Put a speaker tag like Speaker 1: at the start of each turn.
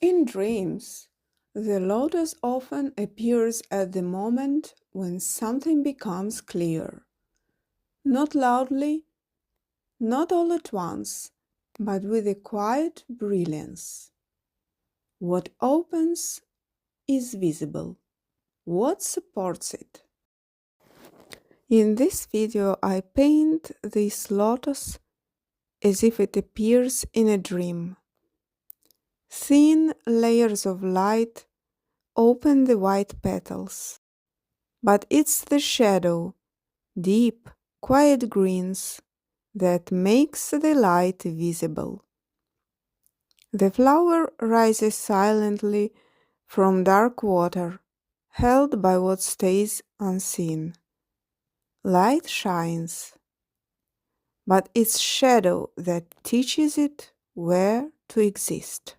Speaker 1: In dreams, the lotus often appears at the moment when something becomes clear. Not loudly, not all at once, but with a quiet brilliance. What opens is visible. What supports it? In this video, I paint this lotus as if it appears in a dream. Thin layers of light open the white petals, but it's the shadow, deep, quiet greens, that makes the light visible. The flower rises silently from dark water, held by what stays unseen. Light shines, but it's shadow that teaches it where to exist.